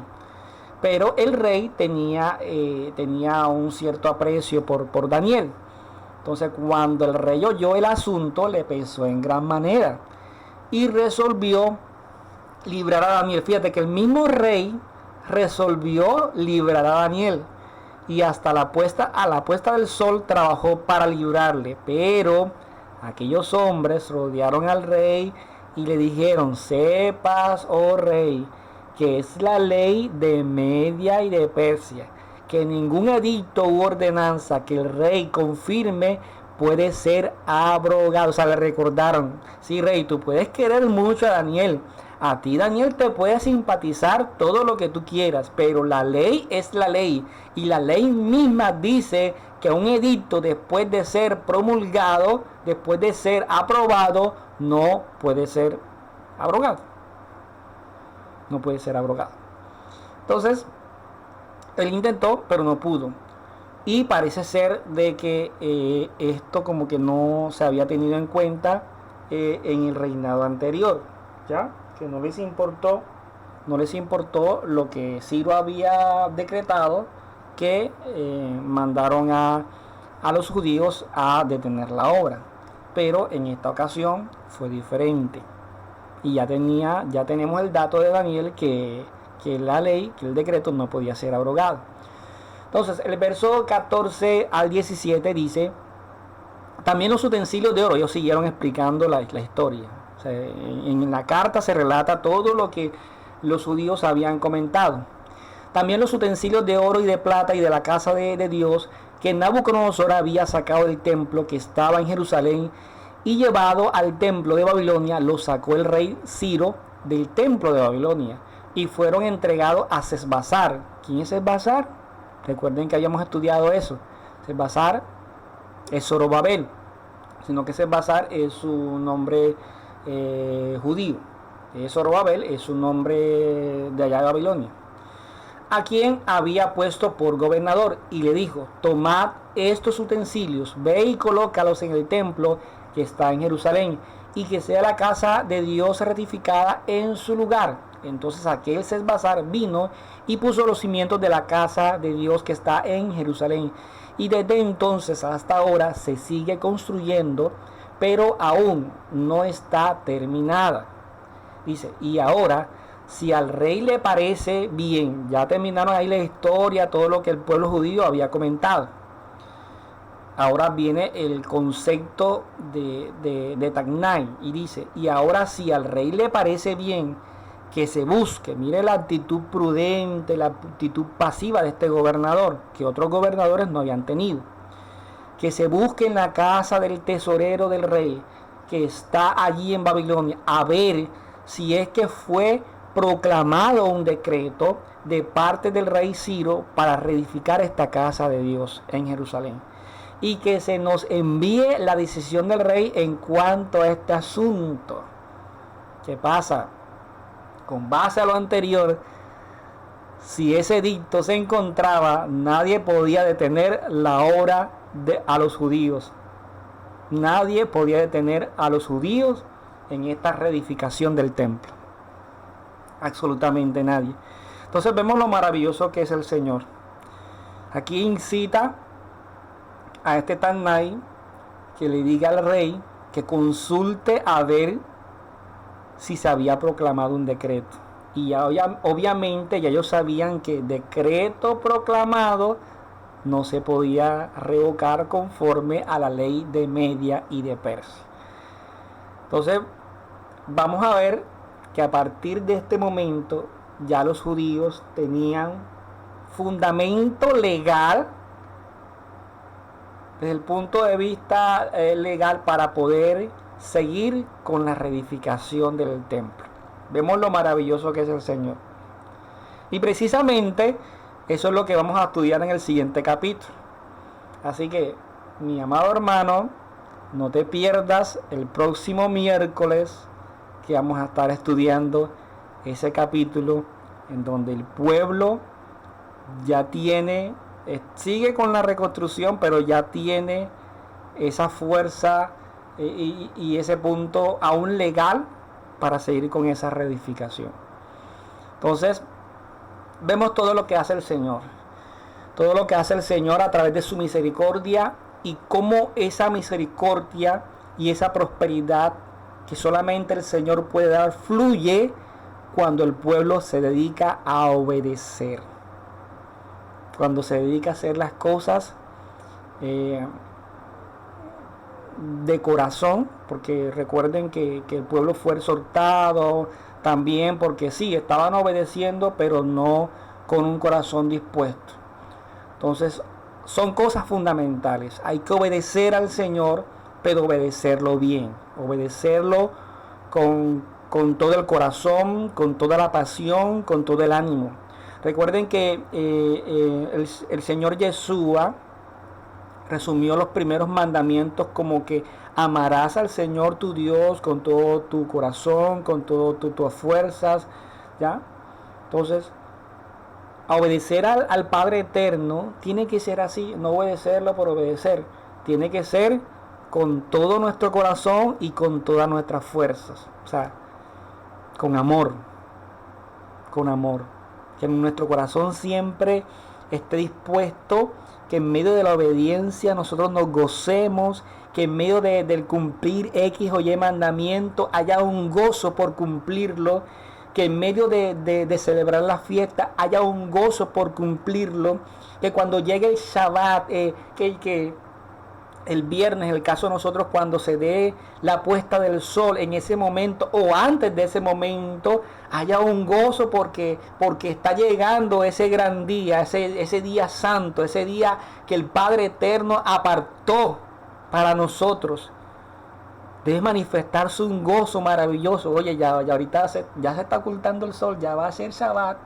Pero el rey tenía un cierto aprecio por Daniel. Entonces cuando el rey oyó el asunto, le pesó en gran manera y resolvió librar a Daniel. Fíjate que el mismo rey resolvió librar a Daniel, y hasta a la puesta del sol trabajó para librarle. Pero aquellos hombres rodearon al rey y le dijeron: sepas, oh rey, que es la ley de Media y de Persia, que ningún edicto u ordenanza que el rey confirme puede ser abrogado. O sea, le recordaron: sí, rey, tú puedes querer mucho a Daniel, a ti Daniel te puede simpatizar todo lo que tú quieras, pero la ley es la ley, y la ley misma dice que un edicto, después de ser promulgado, después de ser aprobado, no puede ser abrogado. No puede ser abrogado. Entonces, él intentó, pero no pudo. Y parece ser de que esto como que no se había tenido en cuenta en el reinado anterior, ¿ya? Que no les importó lo que Ciro había decretado, que mandaron a los judíos a detener la obra. Pero en esta ocasión fue diferente. Y ya tenemos el dato de Daniel que la ley, que el decreto no podía ser abrogado. Entonces, el verso 14 al 17 dice: también los utensilios de oro. Ellos siguieron explicando la historia. O sea, en la carta se relata todo lo que los judíos habían comentado. También los utensilios de oro y de plata y de la casa de Dios que Nabucodonosor había sacado del templo que estaba en Jerusalén y llevado al templo de Babilonia, los sacó el rey Ciro del templo de Babilonia y fueron entregados a Sesbazar. ¿Quién es Sesbazar? Recuerden que habíamos estudiado eso. Sesbazar es Zorobabel, sino que Sesbazar es su nombre judío. Zorobabel es su nombre de allá de Babilonia. a quien había puesto por gobernador, y le dijo: tomad estos utensilios, ve y colócalos en el templo que está en Jerusalén, y que sea la casa de Dios ratificada en su lugar. Entonces aquel Sesbazar vino y puso los cimientos de la casa de Dios que está en Jerusalén, y desde entonces hasta ahora se sigue construyendo, pero aún no está terminada. Dice: y ahora, si al rey le parece bien, ya terminaron ahí la historia, todo lo que el pueblo judío había comentado. Ahora viene el concepto de Tagnai, y dice: y ahora, si al rey le parece bien que se busque, mire la actitud prudente, la actitud pasiva de este gobernador, que otros gobernadores no habían tenido, que se busque en la casa del tesorero del rey, que está allí en Babilonia, a ver si es que fue proclamado un decreto de parte del rey Ciro para reedificar esta casa de Dios en Jerusalén, y que se nos envíe la decisión del rey en cuanto a este asunto. ¿Qué pasa? Con base a lo anterior, si ese edicto se encontraba, nadie podía detener la obra a los judíos. Nadie podía detener a los judíos en esta reedificación del templo. Absolutamente nadie. Entonces vemos lo maravilloso que es el Señor. Aquí incita a este Tagnai que le diga al rey que consulte a ver si se había proclamado un decreto. Y ya, obviamente ya ellos sabían que decreto proclamado no se podía revocar conforme a la ley de Media y de Persia. Entonces vamos a ver que a partir de este momento ya los judíos tenían fundamento legal desde el punto de vista legal para poder seguir con la reedificación del templo. Vemos lo maravilloso que es el Señor. Y precisamente eso es lo que vamos a estudiar en el siguiente capítulo. Así que, mi amado hermano, no te pierdas el próximo miércoles que vamos a estar estudiando ese capítulo en donde el pueblo ya tiene, sigue con la reconstrucción, pero ya tiene esa fuerza y ese punto aún legal para seguir con esa reedificación. Entonces, vemos todo lo que hace el Señor. Todo lo que hace el Señor a través de su misericordia, y cómo esa misericordia y esa prosperidad que solamente el Señor puede dar fluye cuando el pueblo se dedica a obedecer. Cuando se dedica a hacer las cosas de corazón, porque recuerden que el pueblo fue exhortado también, porque sí, estaban obedeciendo, pero no con un corazón dispuesto. Entonces, son cosas fundamentales. Hay que obedecer al Señor, pero obedecerlo bien, obedecerlo con todo el corazón, con toda la pasión, con todo el ánimo. Recuerden que el Señor Yeshua resumió los primeros mandamientos como que amarás al Señor tu Dios con todo tu corazón, con todas tus fuerzas, ¿ya? Entonces, a obedecer al Padre Eterno tiene que ser así, no obedecerlo por obedecer, tiene que ser con todo nuestro corazón y con todas nuestras fuerzas, o sea, con amor, que en nuestro corazón siempre esté dispuesto, que en medio de la obediencia nosotros nos gocemos, que en medio del cumplir X o Y mandamiento haya un gozo por cumplirlo, que en medio de celebrar la fiesta haya un gozo por cumplirlo, que cuando llegue el Shabbat, que el viernes, en el caso de nosotros, cuando se dé la puesta del sol, en ese momento o antes de ese momento, haya un gozo porque está llegando ese gran día, ese día santo, ese día que el Padre Eterno apartó para nosotros. Debe manifestarse un gozo maravilloso. Oye, ya ahorita ya se está ocultando el sol, ya va a ser Shabbat.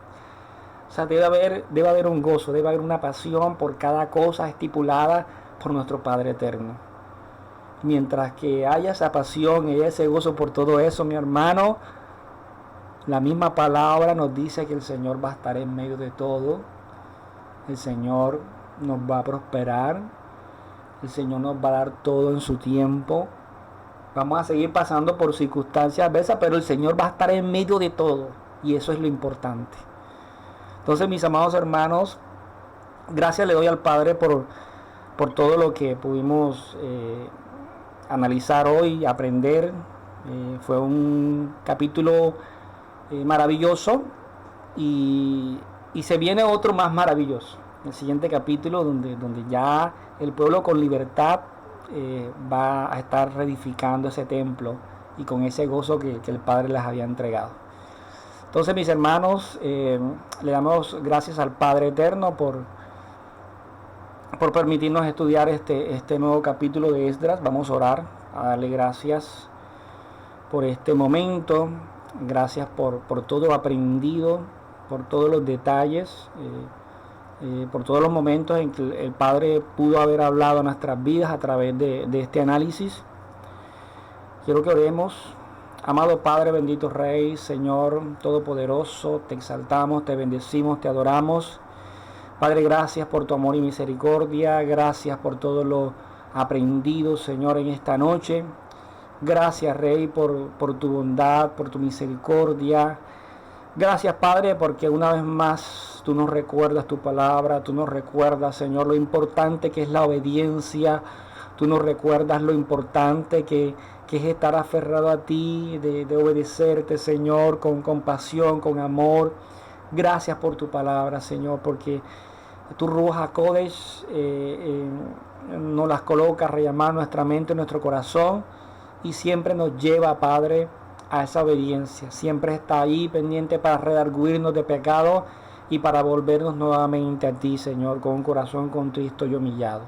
O sea, debe haber un gozo, debe haber una pasión por cada cosa estipulada por nuestro Padre Eterno. Mientras que haya esa pasión y ese gozo por todo eso, mi hermano, La misma palabra nos dice que el Señor va a estar en medio de todo. El Señor nos va a prosperar. El Señor nos va a dar todo en su tiempo. Vamos a seguir pasando por circunstancias adversas, pero el Señor va a estar en medio de todo. Y eso es lo importante. Entonces, mis amados hermanos, gracias le doy al Padre por todo lo que pudimos analizar hoy, aprender. Fue un capítulo maravilloso y se viene otro más maravilloso. El siguiente capítulo donde ya el pueblo con libertad va a estar reedificando ese templo y con ese gozo que el Padre les había entregado. Entonces, mis hermanos, le damos gracias al Padre Eterno por permitirnos estudiar este nuevo capítulo de Esdras. Vamos a orar, a darle gracias por este momento. Gracias por todo aprendido, por todos los detalles, por todos los momentos en que el Padre pudo haber hablado a nuestras vidas a través de este análisis. Quiero que oremos. Amado Padre, bendito Rey, Señor Todopoderoso, te exaltamos, te bendecimos, te adoramos. Padre, gracias por tu amor y misericordia. Gracias por todo lo aprendido, Señor, en esta noche. Gracias, Rey, por tu bondad, por tu misericordia. Gracias, Padre, porque una vez más tú nos recuerdas tu palabra, tú nos recuerdas, Señor, lo importante que es la obediencia, tú nos recuerdas lo importante que es estar aferrado a ti, de obedecerte, Señor, con compasión, con amor. Gracias por tu palabra, Señor, porque tu Ruach HaKodesh nos las coloca a rellamar nuestra mente, nuestro corazón, y siempre nos lleva, Padre, a esa obediencia. Siempre está ahí pendiente para redarguirnos de pecado y para volvernos nuevamente a ti, Señor, con un corazón contristo y humillado.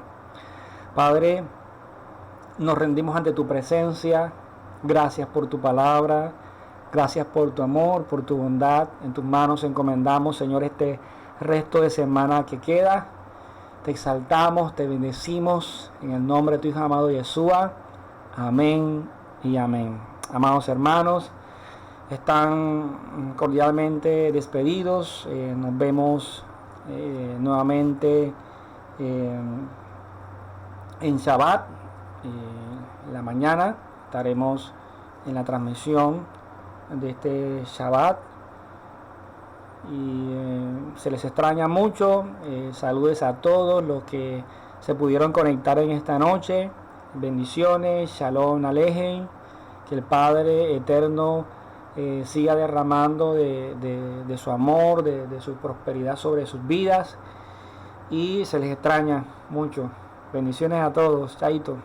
Padre, nos rendimos ante tu presencia. Gracias por tu palabra. Gracias por tu amor, por tu bondad. En tus manos encomendamos, Señor, este resto de semana que queda. Te exaltamos, te bendecimos en el nombre de tu Hijo amado Yeshua. Amén y amén. Amados hermanos, están cordialmente despedidos. Nos vemos nuevamente en Shabbat. En la mañana estaremos en la transmisión de este Shabbat y se les extraña mucho. Saludes a todos los que se pudieron conectar en esta noche. Bendiciones, Shalom Alejen, que el Padre Eterno siga derramando de su amor, de su prosperidad sobre sus vidas, y se les extraña mucho. Bendiciones a todos, chaito.